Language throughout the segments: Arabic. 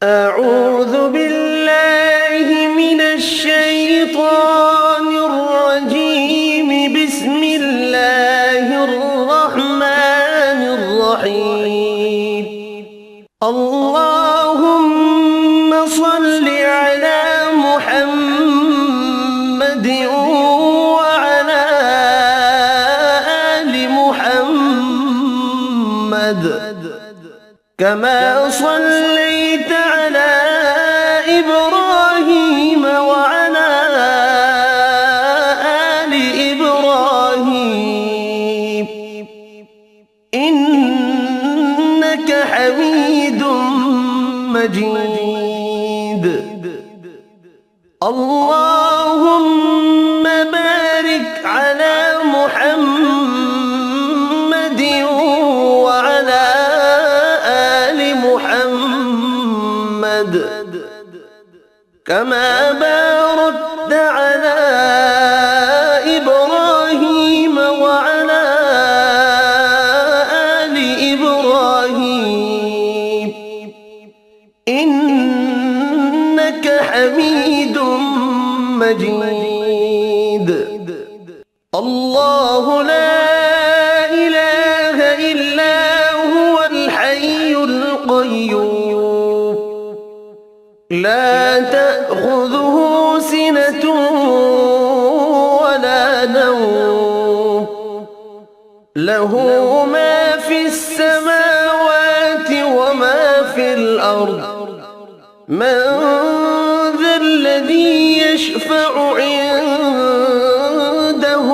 أعوذ بالله من الشيطان الرجيم. بسم الله الرحمن الرحيم. اللهم صل على محمد وعلى آل محمد كما صليت على إبراهيم وعلى آل إبراهيم إنك حميد مجيد. اللهم بارك على محمد وعلى آل محمد كما باركت على إبراهيم وعلى آل إبراهيم إنك حميد مجيد. الله لا إله إلا هو الحي القيوم لا تأخذه سنة ولا نوم له ما في السماوات وما في الأرض. من ذا الذي يشفع عنده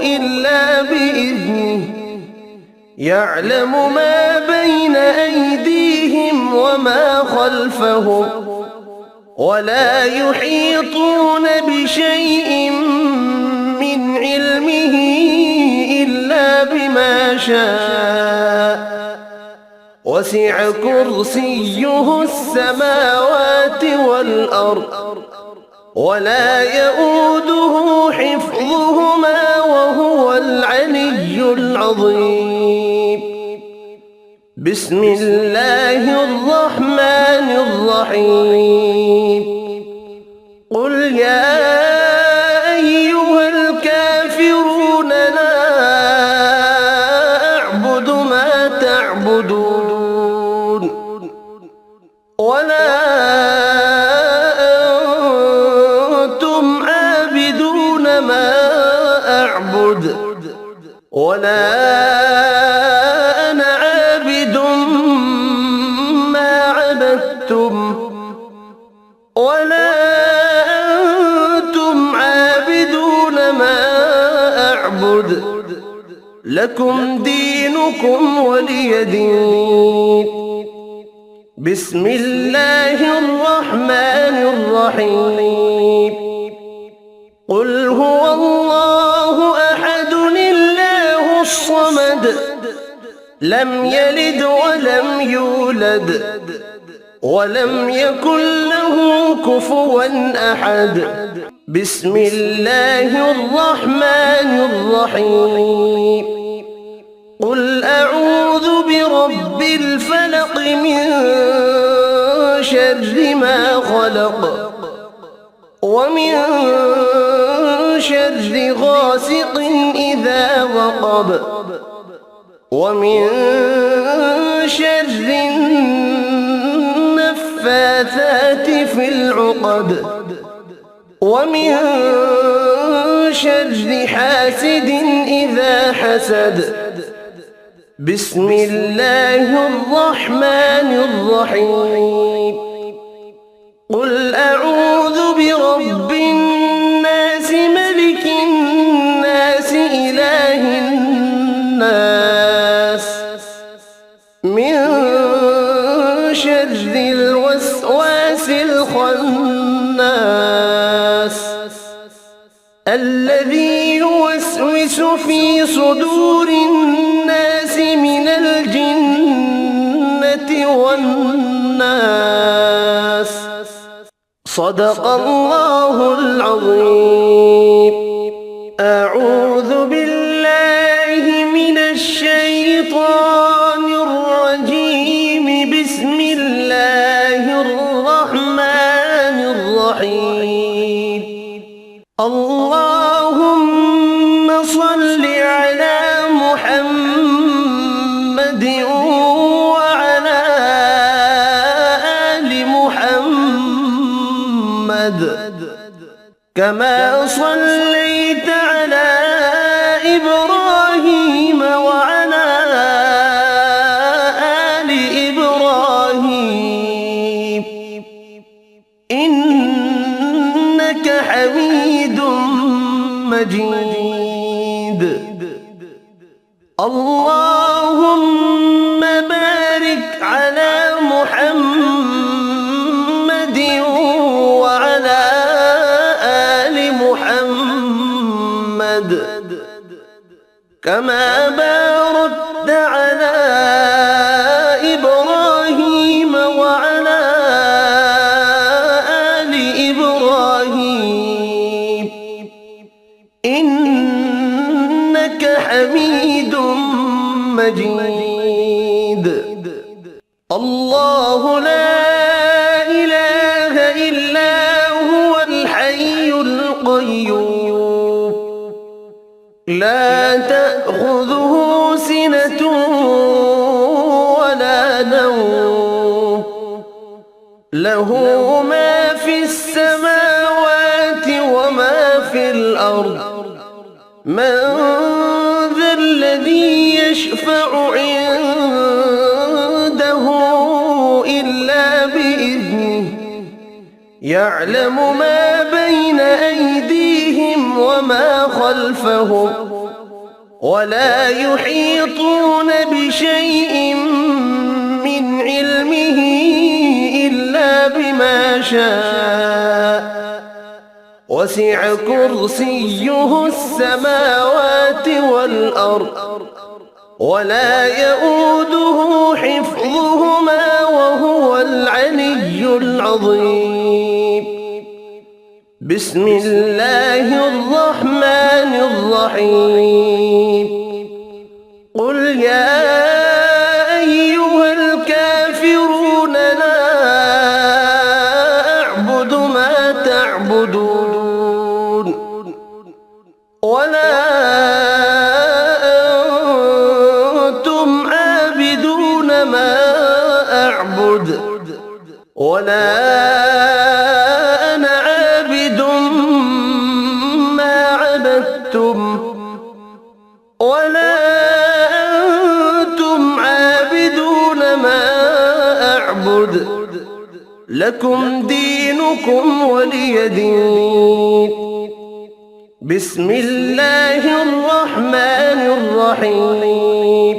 إلا بإذنه يعلم ما بين أيديهم وما خلفهم ولا يحيطون بشيء من علمه إلا بما شاء. وسع كرسيه السماوات والأرض ولا يؤوده حفظهما وهو العلي العظيم. بسم الله الرحمن الرحيم. قل يا أيها الكافرون لا أعبد ما تعبدون ولا أنتم عابدون ما أعبد ولا أنا عابد ما عبدتم ولا أنتم عابدون ما أعبد لكم دينكم ولي دين. بسم الله الرحمن الرحيم. قل هو الله أحد الله الصمد لم يلد ولم يولد ولم يكن له كفوا أحد. بسم الله الرحمن الرحيم. قل أعوذ برب الفلق من شر ما خلق ومن شر غاسق إذا وقب ومن شر النفاثات في العقد ومن شر حاسد إذا حسد. بسم الله الرحمن الرحيم. قل أعوذ برب الناس ملك الناس إله الناس من شر الوسواس الخناس الذي يوسوس في صدور الناس من الجنة والناس. صدق الله العظيم. أعوذ بالله من الشيطان الرجيم. بسم الله كما صليت على إبراهيم وعلى آل إبراهيم إنك حميد مجيد. اللهم بارك على محمد وعلى آل محمد كما باركت على إبراهيم وعلى آل إبراهيم إنك حميد مجيد. الله لا إله إلا هو الحي القيوم لا تأخذه سنة ولا نوم له ما في السماوات وما في الأرض من ذا الذي يشفع عنده إلا بإذنه يعلم ما بين أيديهم وما خلفهم ولا يحيطون بشيء من علمه إلا بما شاء وسع كرسيه السماوات والأرض ولا يؤوده حفظهما وهو العلي العظيم. بسم الله الرحمن الرحيم قل يا أيها الكافرون لا أعبد ما تعبدون ولا أنتم عابدون ما أعبد ولا أنا عابد ما عبدتم ولا أنتم عابدون ما أعبد لكم دينكم ولي دين. بسم الله الرحمن الرحيم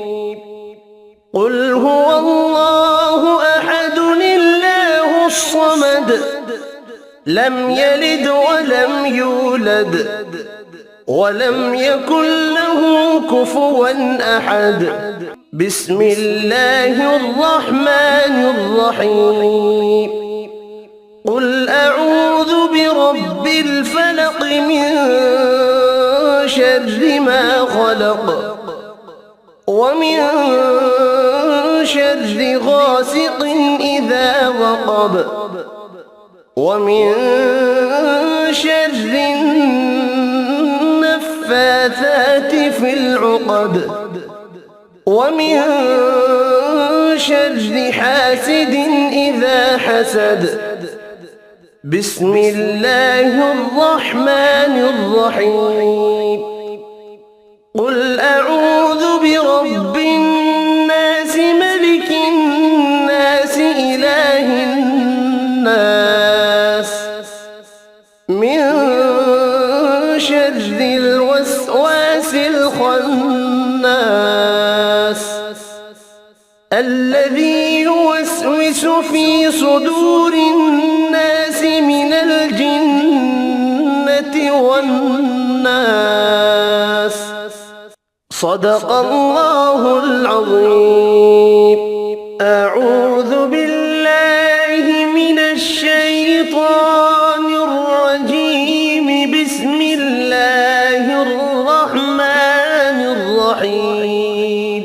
قل هو الله أحد الله الصمد لم يلد ولم يولد ولم يكن له كفوا أحد. بسم الله الرحمن الرحيم قل أعوذ برب الفلق من شر ما خلق ومن شر غاسق إذا وقب ومن شر النفاثات في العقد ومن شر حاسد إذا حسد. بسم الله الرحمن الرحيم قل أعوذ برب الناس ملك الناس إله الناس من شر الوسواس الخناس الذي يوسوس في صدور الناس من الجنة والناس. صدق الله العظيم. أعوذ بالله من الشيطان الرجيم. بسم الله الرحمن الرحيم.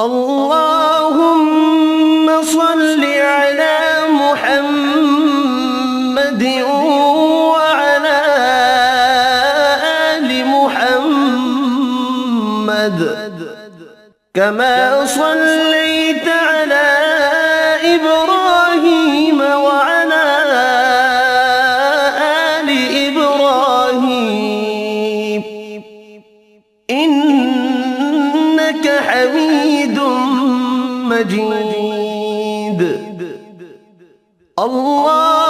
اللهم صل على محمد وعلى آل محمد كما صليت على إبراهيم وعلى آل إبراهيم مجيد. الله